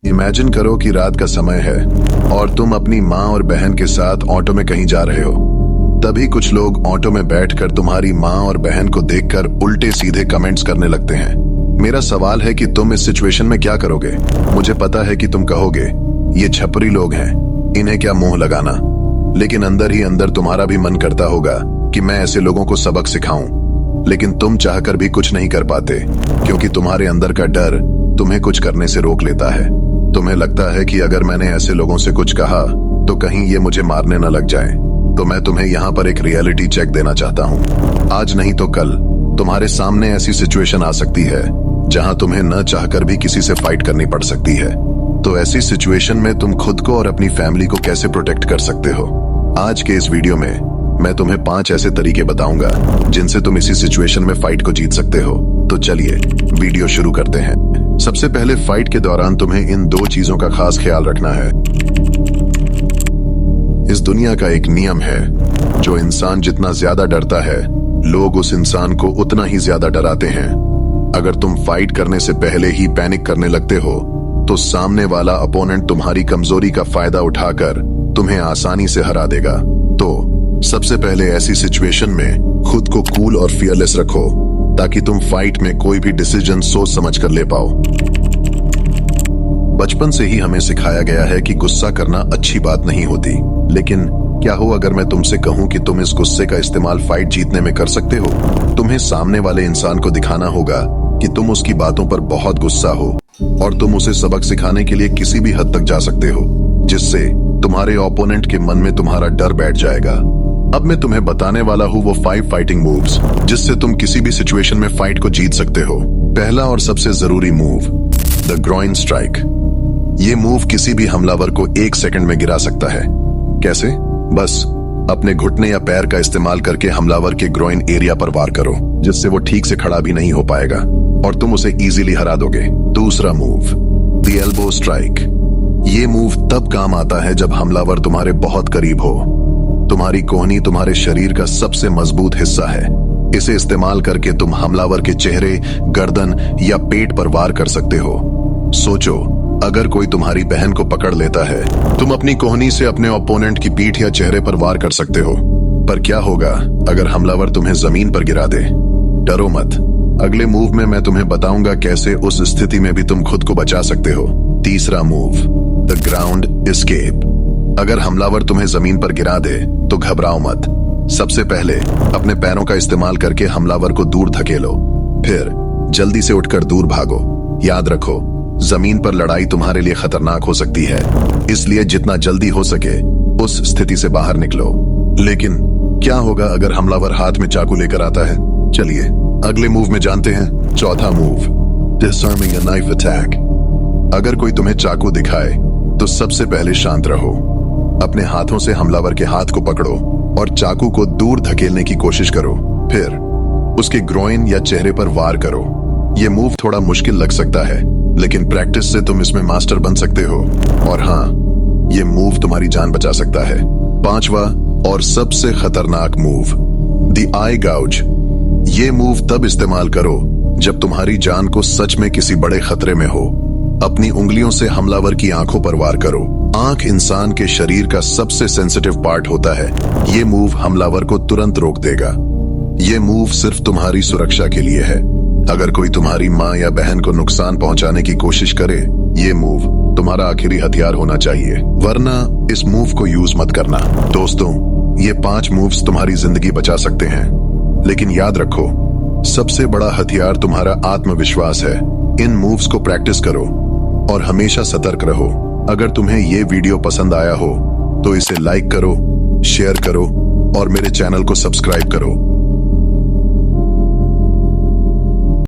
Imagine करो कि रात का समय है और तुम अपनी माँ और बहन के साथ ऑटो में कहीं जा रहे हो। तभी कुछ लोग ऑटो में बैठकर तुम्हारी माँ और बहन को देखकर उल्टे सीधे कमेंट्स करने लगते हैं। मेरा सवाल है कि तुम इस सिचुएशन में क्या करोगे? मुझे पता है कि तुम कहोगे ये छपरी लोग हैं, इन्हें क्या मुंह लगाना, लेकिन अंदर ही अंदर तुम्हारा भी मन करता होगा कि मैं ऐसे लोगों को सबक सिखाऊं। लेकिन तुम चाहकर भी कुछ नहीं कर पाते क्योंकि तुम्हारे अंदर का डर तुम्हें कुछ करने से रोक लेता है। तुम्हें लगता है कि अगर मैंने ऐसे लोगों से कुछ कहा तो कहीं ये मुझे मारने न लग जाए। तो मैं तुम्हें यहाँ पर एक रियलिटी चेक देना चाहता हूँ। आज नहीं तो कल तुम्हारे सामने ऐसी सिचुएशन आ सकती है जहाँ तुम्हें न चाहकर भी किसी से फाइट करनी पड़ सकती है। तो ऐसी सिचुएशन में तुम खुद को और अपनी फैमिली को कैसे प्रोटेक्ट कर सकते हो? आज के इस वीडियो में मैं तुम्हें 5 ऐसे तरीके बताऊंगा जिनसे तुम इसी सिचुएशन में फाइट को जीत सकते हो। तो चलिए वीडियो शुरू करते हैं। सबसे पहले फाइट के दौरान तुम्हें इन 2 चीजों का खास ख्याल रखना है। इस दुनिया का एक नियम है, जो इंसान जितना ज्यादा डरता है लोग उस इंसान को उतना ही ज्यादा डराते हैं। अगर तुम फाइट करने से पहले ही पैनिक करने लगते हो तो सामने वाला अपोनेंट तुम्हारी कमजोरी का फायदा उठाकर तुम्हें आसानी से हरा देगा। तो सबसे पहले ऐसी सिचुएशन में खुद को कूल और फियरलेस रखो ताकि तुम फाइट में कोई भी डिसीजन सोच समझ कर ले पाओ। बचपन से ही हमें सिखाया गया है कि गुस्सा करना अच्छी बात नहीं होती, लेकिन क्या हो अगर मैं तुमसे कहूं कि तुम इस गुस्से का इस्तेमाल फाइट जीतने में कर सकते हो? तुम्हें सामने वाले इंसान को दिखाना होगा कि तुम उसकी बातों पर बहुत गुस्सा हो और तुम उसे सबक सिखाने के लिए किसी भी हद तक जा सकते हो, जिससे तुम्हारे ओपोनेंट के मन में तुम्हारा डर बैठ जाएगा। अब मैं तुम्हें बताने वाला हूँ वो 5 फाइटिंग मूव्स जिससे तुम किसी भी सिचुएशन में फाइट को जीत सकते हो। पहला और सबसे जरूरी मूव, द ग्रोइन स्ट्राइक। ये मूव किसी भी हमलावर को 1 सेकंड में गिरा सकता है। कैसे? बस अपने घुटने या पैर का इस्तेमाल करके हमलावर के ग्रोइन एरिया पर वार करो, जिससे वो ठीक से खड़ा भी नहीं हो पाएगा और तुम उसे इजीली हरा दोगे। दूसरा मूव, द एल्बो स्ट्राइक। ये मूव तब काम आता है जब हमलावर तुम्हारे बहुत करीब हो। तुम्हारी कोहनी तुम्हारे शरीर का सबसे मजबूत हिस्सा है। इसे इस्तेमाल करके तुम हमलावर के चेहरे, गर्दन या पेट पर वार कर सकते हो। सोचो, अगर कोई तुम्हारी बहन को पकड़ लेता है, तुम अपनी कोहनी से अपने ओपोनेंट की पीठ या चेहरे पर वार कर सकते हो। पर क्या होगा अगर हमलावर तुम्हें जमीन पर गिरा दे? डरो मत, अगले मूव में मैं तुम्हें बताऊंगा कैसे उस स्थिति में भी तुम खुद को बचा सकते हो। तीसरा मूव, द ग्राउंड एस्केप। अगर हमलावर तुम्हें जमीन पर गिरा दे तो घबराओ मत। सबसे पहले अपने पैरों का इस्तेमाल करके हमलावर को दूर धकेलो, फिर जल्दी से उठकर दूर भागो। याद रखो, जमीन पर लड़ाई तुम्हारे लिए खतरनाक हो सकती है, इसलिए जितना जल्दी हो सके उस स्थिति से बाहर निकलो। लेकिन क्या होगा अगर हमलावर हाथ में चाकू लेकर आता है? चलिए अगले मूव में जानते हैं। चौथा move, disarming a knife attack. अगर कोई तुम्हें चाकू दिखाए तो सबसे पहले शांत रहो। अपने हाथों से हमलावर के हाथ को पकड़ो और चाकू को दूर धकेलने की कोशिश करो, फिर उसके ग्रोइन या चेहरे पर वार करो। यह मूव थोड़ा मुश्किल लग सकता है, लेकिन प्रैक्टिस से तुम इसमें मास्टर बन सकते हो और हाँ, यह मूव तुम्हारी जान बचा सकता है। पांचवा और सबसे खतरनाक मूव, द आई गाउज। ये मूव तब इस्तेमाल करो जब तुम्हारी जान को सच में किसी बड़े खतरे में हो। अपनी उंगलियों से हमलावर की आंखों पर वार करो। आंख इंसान के शरीर का सबसे सेंसिटिव पार्ट होता है। ये मूव हमलावर को तुरंत रोक देगा। ये मूव सिर्फ तुम्हारी सुरक्षा के लिए है। अगर कोई तुम्हारी माँ या बहन को नुकसान पहुंचाने की कोशिश करे, ये मूव तुम्हारा आखिरी हथियार होना चाहिए, वरना इस मूव को यूज मत करना। दोस्तों, ये 5 मूव्स तुम्हारी जिंदगी बचा सकते हैं, लेकिन याद रखो, सबसे बड़ा हथियार तुम्हारा आत्मविश्वास है। इन मूव्स को प्रैक्टिस करो और हमेशा सतर्क रहो। अगर तुम्हें ये वीडियो पसंद आया हो तो इसे लाइक करो, शेयर करो और मेरे चैनल को सब्सक्राइब करो।